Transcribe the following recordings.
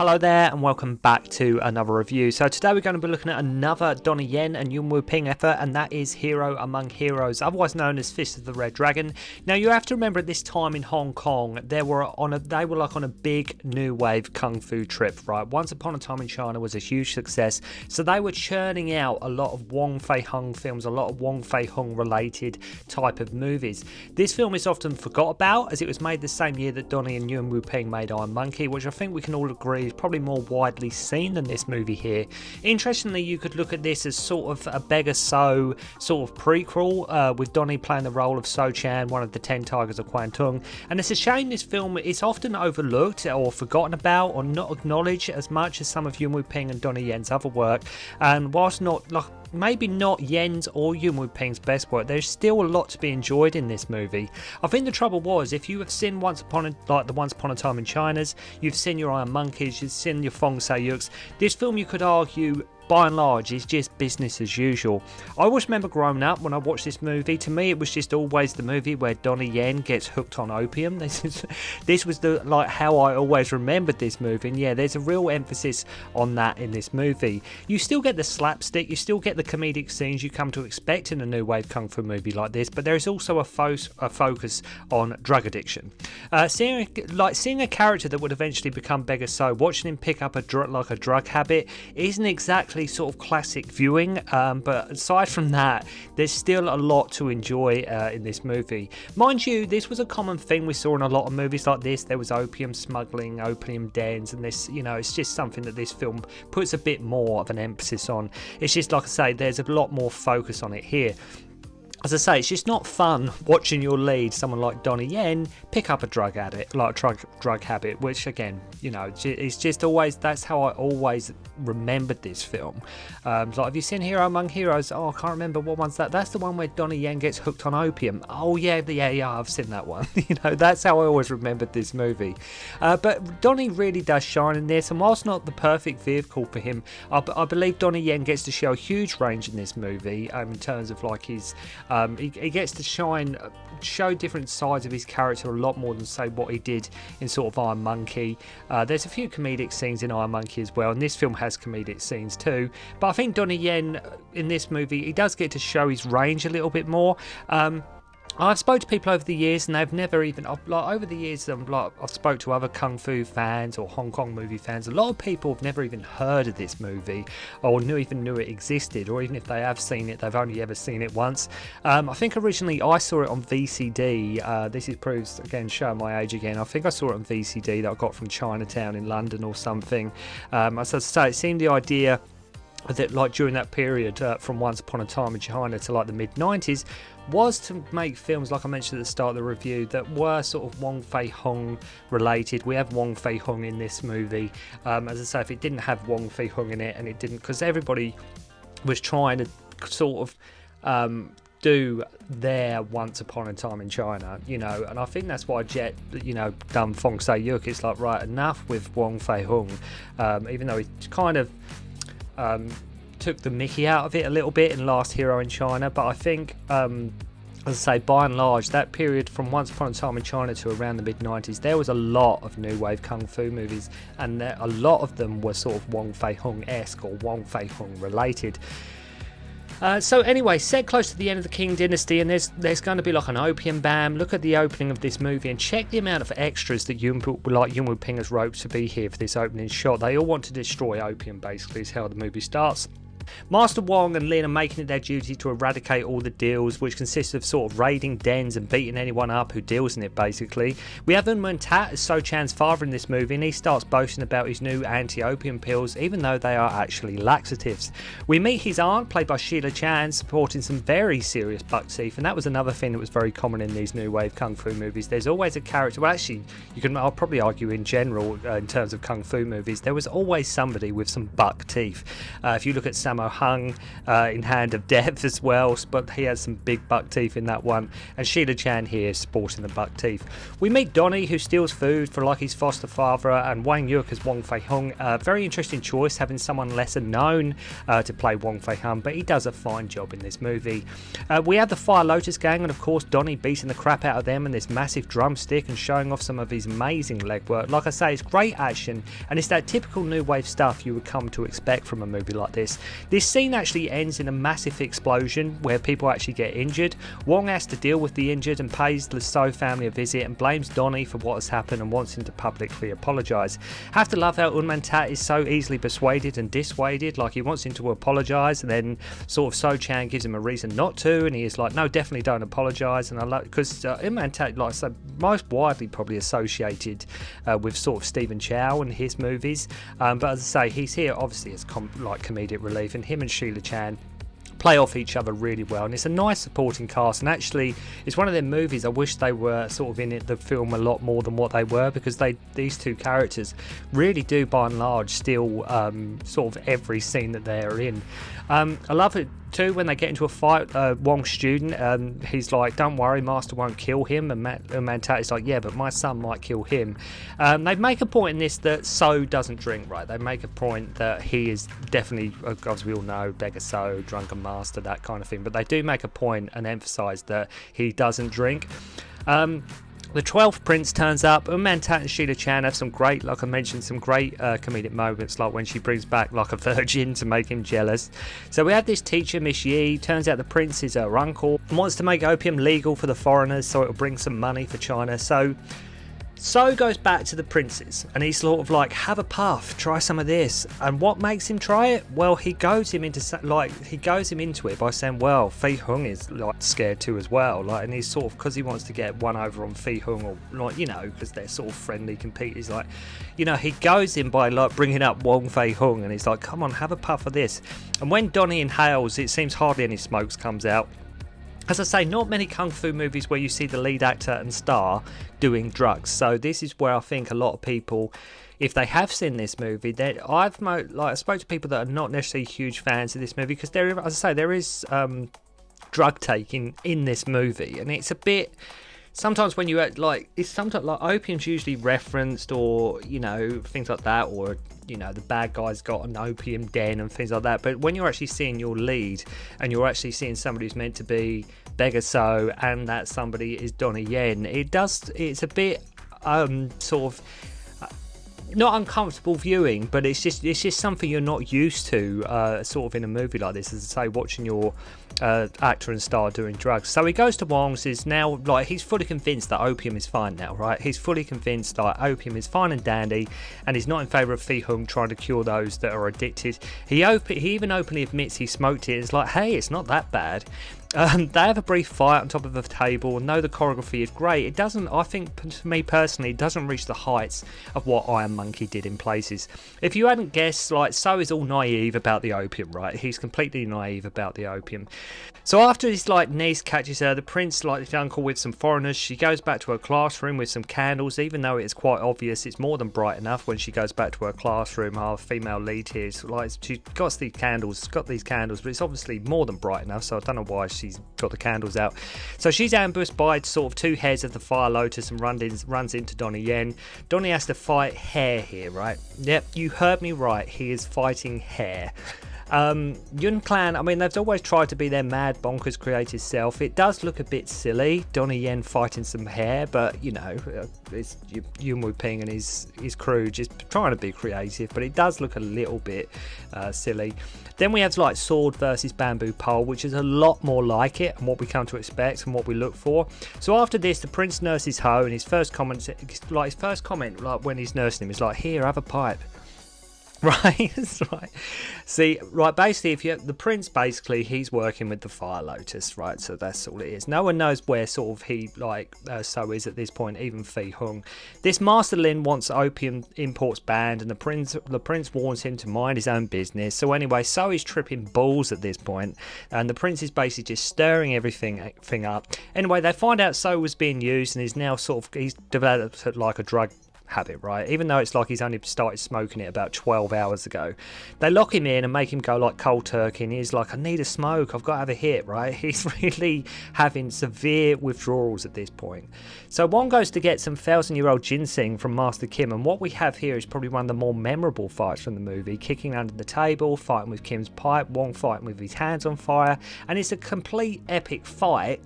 Hello there and welcome back to another review. So today we're going to be looking at another Donnie Yen and Yuen effort, and that is Hero Among Heroes, otherwise known as Fist of the Red Dragon. Now you have to remember at this time in Hong Kong they were on a big new wave kung fu trip, right? Once Upon a Time in China was a huge success, so they were churning out a lot of Wong Fei Hung films, a lot of Wong Fei Hung related type of movies. This film is often forgot about as it was made the same year that Donnie and Yuen made Iron Monkey, which I think we can all agree is probably more widely seen than this movie here. Interestingly, you could look at this as sort of a Beggar So sort of prequel, with Donnie playing the role of So Chan, one of the 10 Tigers of Kwantung. And it's a shame this film is often overlooked or forgotten about or not acknowledged as much as some of Yuen and Donnie Yen's other work. And whilst not maybe not Yen's or Yuen Ping's best work, there's still a lot to be enjoyed in this movie. I think the trouble was, if you have seen the Once Upon a Time in China's, you've seen your Iron Monkeys, you've seen your Fong Say-yuks, this film you could argue by and large is just business as usual. I always remember growing up when I watched this movie, to me it was just always the movie where Donnie Yen gets hooked on opium. This was how I always remembered this movie, and yeah, there's a real emphasis on that in this movie. You still get the slapstick, you still get the comedic scenes you come to expect in a new wave kung fu movie like this, but there is also a focus on drug addiction. Seeing a character that would eventually become Beggar So, watching him pick up a drug habit isn't exactly sort of classic viewing, but aside from that, there's still a lot to enjoy in this movie. Mind you, this was a common thing we saw in a lot of movies like this. There was opium smuggling, opium dens, and this, it's just something that this film puts a bit more of an emphasis on. It's just, like I say, there's a lot more focus on it here. As I say, it's just not fun watching your lead, someone like Donnie Yen, pick up a drug habit, which again, it's just always, that's how I always remembered this film. Have you seen Hero Among Heroes? Oh, I can't remember what one's that. That's the one where Donnie Yen gets hooked on opium. Oh yeah, I've seen that one. That's how I always remembered this movie. But Donnie really does shine in this, and whilst not the perfect vehicle for him, I believe Donnie Yen gets to show a huge range in this movie, in terms of like his he gets to show different sides of his character a lot more than, say, what he did in sort of Iron Monkey. There's a few comedic scenes in Iron Monkey as well, and this film has comedic scenes too. But I think Donnie Yen in this movie, he does get to show his range a little bit more. I've spoke to people over the years, and they've never even I've spoke to other kung fu fans or Hong Kong movie fans. A lot of people have never even heard of this movie or knew it existed, or even if they have seen it, they've only ever seen it once. I think originally I saw it on VCD. This proves again, showing my age again. I think I saw it on VCD that I got from Chinatown in London or something. As I say, it seemed the idea that during that period from Once Upon a Time in China to the mid-90s was to make films, like I mentioned at the start of the review, that were sort of Wong Fei Hung related. We have Wong Fei Hung in this movie. As I say, if it didn't have Wong Fei Hung in it, and it didn't, because everybody was trying to sort of do their Once Upon a Time in China, and I think that's why Jet, done Fong Say-yuk. It's like, right, enough with Wong Fei Hung, even though he kind of took the mickey out of it a little bit in Last Hero in China. But I think, as I say, by and large, that period from Once Upon a Time in China to around the mid-90s, there was a lot of new wave kung fu movies, and a lot of them were sort of Wong Fei Hung-esque or Wong Fei Hung related. So anyway, set close to the end of the Qing dynasty, and there's going to be an opium ban. Look at the opening of this movie and check the amount of extras that Yuen Ping has wrote to be here for this opening shot. They all want to destroy opium, basically, is how the movie starts. Master Wong and Lin are making it their duty to eradicate all the deals, which consists of sort of raiding dens and beating anyone up who deals in it, basically. We have Man-tat as So Chan's father in this movie, and he starts boasting about his new anti-opium pills, even though they are actually laxatives. We meet his aunt, played by Sheila Chan, sporting some very serious buck teeth, and that was another thing that was very common in these new wave kung fu movies. There's always a character, well actually, I'll probably argue in general, in terms of kung fu movies, there was always somebody with some buck teeth. If you look at some Sammo Hung in Hand of Death as well, but he has some big buck teeth in that one, and Sheila Chan here sporting the buck teeth. We meet Donnie, who steals food for like his foster father, and Wang Yuk as Wong Fei Hung. Very interesting choice, having someone lesser known to play Wong Fei Hung, but he does a fine job in this movie. We have the Fire Lotus gang, and of course Donnie beating the crap out of them and this massive drumstick and showing off some of his amazing leg work. Like I say, it's great action, and it's that typical new wave stuff you would come to expect from a movie like this. This scene actually ends in a massive explosion where people actually get injured. Wong has to deal with the injured and pays the So family a visit and blames Donnie for what has happened and wants him to publicly apologise. Have to love how Man-tat is so easily persuaded and dissuaded. Like, he wants him to apologise, and then sort of So Chan gives him a reason not to, and he is like, no, definitely don't apologise. And I love, because Man-tat, like, so most widely probably associated with sort of Stephen Chow and his movies, but as I say, he's here obviously as comedic relief, and him and Sheila Chan play off each other really well, and it's a nice supporting cast. And actually, it's one of them movies I wish they were sort of in the film a lot more than what they were, because these two characters really do by and large steal sort of every scene that they're in. I love it too when they get into a fight. Wong's student, he's like, don't worry, Master won't kill him, and Man-tat is like, yeah, but my son might kill him. They make a point in this that So doesn't drink, right? They make a point that he is definitely, as we all know, beggar So, drunken master, that kind of thing, but they do make a point and emphasise that he doesn't drink. The 12th Prince turns up, and Man-tat and Sheila Chan have some great, like I mentioned, some great comedic moments, like when she brings back like a virgin to make him jealous. So we have this teacher, Miss Yi. Turns out the prince is her uncle and wants to make opium legal for the foreigners so it'll bring some money for China. So goes back to the princes, and he's sort of like, have a puff, try some of this. And what makes him try it? Well, he goes him into it by saying, well, Fei Hung is like scared too as well, like, and he's sort of, because he wants to get one over on Fei Hung, or like, you know, because they're sort of friendly competitors, like, you know, he goes in by like bringing up Wong Fei Hung, and he's like, come on, have a puff of this. And when Donnie inhales, it seems hardly any smoke comes out. As I say, not many kung fu movies where you see the lead actor and star doing drugs. So this is where I think a lot of people, if they have seen this movie, that I spoke to people that are not necessarily huge fans of this movie, because there, as I say, there is drug taking in this movie, and it's a bit. Sometimes when you like, it's sometimes like opium's usually referenced, or you know, things like that, or you know, the bad guy's got an opium den and things like that. But when you're actually seeing your lead, and you're actually seeing somebody who's meant to be Beggar So, and that somebody is Donnie Yen, it's a bit sort of not uncomfortable viewing, but it's just something you're not used to sort of in a movie like this, as I say, watching your actor and star doing drugs. So he goes to Wong's, is now like, he's fully convinced that opium is fine now, right? He's fully convinced that opium is fine and dandy, and he's not in favour of Fei Hung trying to cure those that are addicted. He even openly admits he smoked it. It's like, hey, it's not that bad. They have a brief fight on top of a table, and though the choreography is great, it doesn't, I think, to me personally, it doesn't reach the heights of what Iron Monkey did in places. If you hadn't guessed, like, So is all naive about the opium, right? He's completely naive about the opium. So after his like niece catches her, the prince, like his uncle, with some foreigners, she goes back to her classroom with some candles, even though it's quite obvious it's more than bright enough when she goes back to her classroom. Our female lead here is like, she's got these candles, but it's obviously more than bright enough, so I don't know why she's got the candles out. So she's ambushed by sort of two heads of the Fire Lotus and runs into Donnie Yen. Donnie has to fight Hare here, right? Yep, you heard me right, he is fighting Hare. Yuen clan, I mean, they've always tried to be their mad, bonkers, creative self. It does look a bit silly, Donnie Yen fighting some Hare, but you know, it's Yuen Ping and his crew just trying to be creative, but it does look a little bit silly. Then we have like sword versus bamboo pole, which is a lot more like it and what we come to expect and what we look for. So after this, the prince nurses Ho, and his first comment, like when he's nursing him, is like, here, have a pipe. Right, that's right. See, right, basically, the prince, basically, he's working with the Fire Lotus, right? So that's all it is. No one knows where sort of he, So is at this point, even Fei Hung. This Master Lin wants opium imports banned, and the prince warns him to mind his own business. So anyway, So is tripping balls at this point, and the prince is basically just stirring everything up. Anyway, they find out So was being used, and he's now he's developed like a drug habit, right? Even though it's like he's only started smoking it about 12 hours ago. They lock him in and make him go like cold turkey, and he's like, I need a smoke, I've got to have a hit, right? He's really having severe withdrawals at this point. So Wong goes to get some 1,000-year-old ginseng from Master Kim, and what we have here is probably one of the more memorable fights from the movie. Kicking under the table, fighting with Kim's pipe, Wong fighting with his hands on fire, and it's a complete epic fight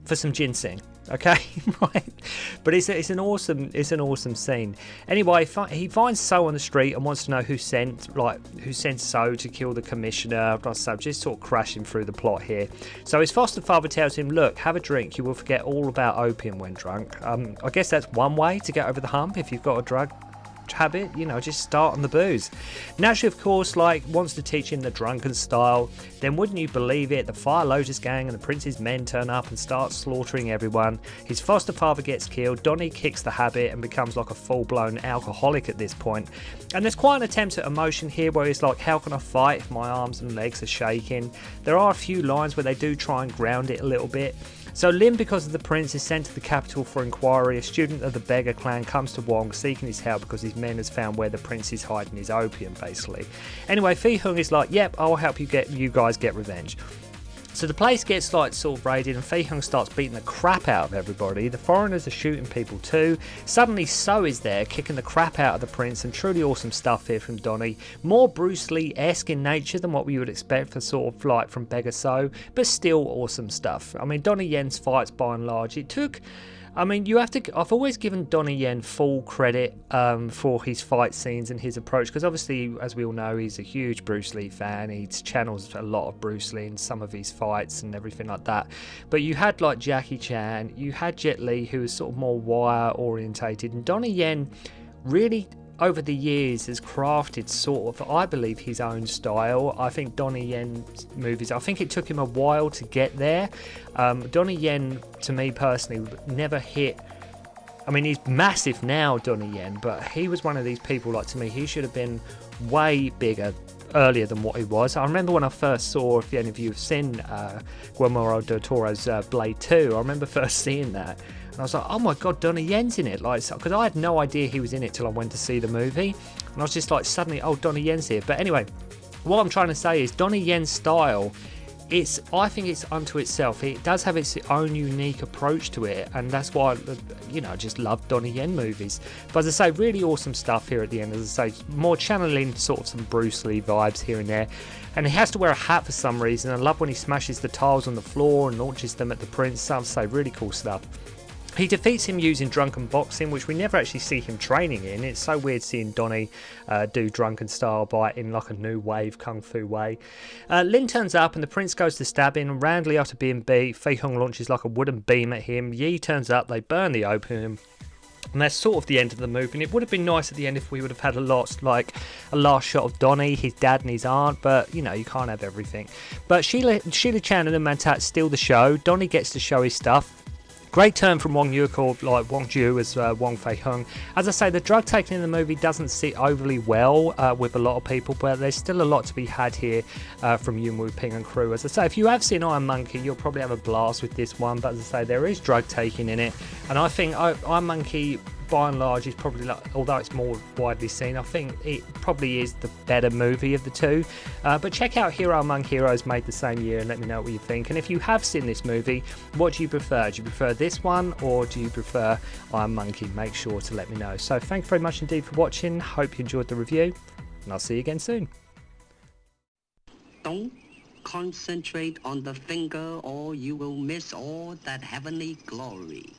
for some ginseng. Okay, right, but it's an awesome scene. Anyway, he finds So on the street and wants to know who sent So to kill the commissioner. So just sort of crashing through the plot here. So his foster father tells him, look, have a drink, you will forget all about opium when drunk. I guess that's one way to get over the hump if you've got a drug habit, you know, just start on the booze. Naturally, of course, like, wants to teach him the drunken style. Then wouldn't you believe it, the Fire Lotus gang and the prince's men turn up and start slaughtering everyone. His foster father gets killed, Donnie kicks the habit and becomes like a full-blown alcoholic at this point. And there's quite an attempt at emotion here where he's like, how can I fight if my arms and legs are shaking? There are a few lines where they do try and ground it a little bit. So Lim, because of the prince, is sent to the capital for inquiry. A student of the beggar clan comes to Wong seeking his help because his men has found where the prince is hiding his opium, basically. Anyway, Fei Hung is like, yep, I'll help you guys get revenge. So the place gets like sort of raided and Fei Hung starts beating the crap out of everybody. The foreigners are shooting people too. Suddenly So is there kicking the crap out of the prince, and truly awesome stuff here from Donnie. More Bruce Lee-esque in nature than what we would expect for sort of like from Beggar So, but still awesome stuff. I mean, Donnie Yen's fights by and large, I've always given Donnie Yen full credit for his fight scenes and his approach, because obviously, as we all know, he's a huge Bruce Lee fan. He channels a lot of Bruce Lee in some of his fights and everything like that. But you had like Jackie Chan, you had Jet Li, who was sort of more wire orientated, and Donnie Yen really over the years has crafted sort of, I believe, his own style. I think Donnie Yen's movies, I think it took him a while to get there. Donnie Yen, to me personally, never hit. I mean, he's massive now, Donnie Yen, but he was one of these people, like, to me, he should have been way bigger earlier than what he was. I remember when I first saw, if any of you have seen Guillermo del Toro's Blade 2, I remember first seeing that. And I was like, oh my god, Donnie Yen's in it, like, because I had no idea he was in it till I went to see the movie, and I was just like, suddenly, oh, Donnie Yen's here. But anyway, what I'm trying to say is Donnie Yen's style, I think it's unto itself. It does have its own unique approach to it, and that's why, you know, I just love Donnie Yen movies. But as I say, really awesome stuff here at the end. As I say, more channeling sort of some Bruce Lee vibes here and there. And he has to wear a hat for some reason. I love when he smashes the tiles on the floor and launches them at the prince. I'd say really cool stuff. He defeats him using drunken boxing, which we never actually see him training in. It's so weird seeing Donnie do drunken style bite in like a new wave kung fu way. Lin turns up and the prince goes to stab him. Randomly after being beat, Fei Hung launches like a wooden beam at him. Yi turns up, they burn the opium. And that's sort of the end of the movie. And it would have been nice at the end if we would have had a last shot of Donnie, his dad and his aunt, but you know, you can't have everything. But Sheila Chan and the Man-tat steal the show. Donnie gets to show his stuff. Great turn from Wong Yu, called like Wong Ju as Wong Fei Hung. As I say, the drug taking in the movie doesn't sit overly well with a lot of people, but there's still a lot to be had here from Yuen Woo-ping and crew. As I say, if you have seen Iron Monkey, you'll probably have a blast with this one, but as I say, there is drug taking in it, and I think Iron Monkey, by and large, is probably, like, although it's more widely seen, I think it probably is the better movie of the two. But check out Hero Among Heroes, made the same year, and let me know what you think. And if you have seen this movie, what do you prefer? Do you prefer this one, or do you prefer Iron Monkey? Make sure to let me know. So thanks very much indeed for watching. Hope you enjoyed the review, and I'll see you again soon. Don't concentrate on the finger, or you will miss all that heavenly glory.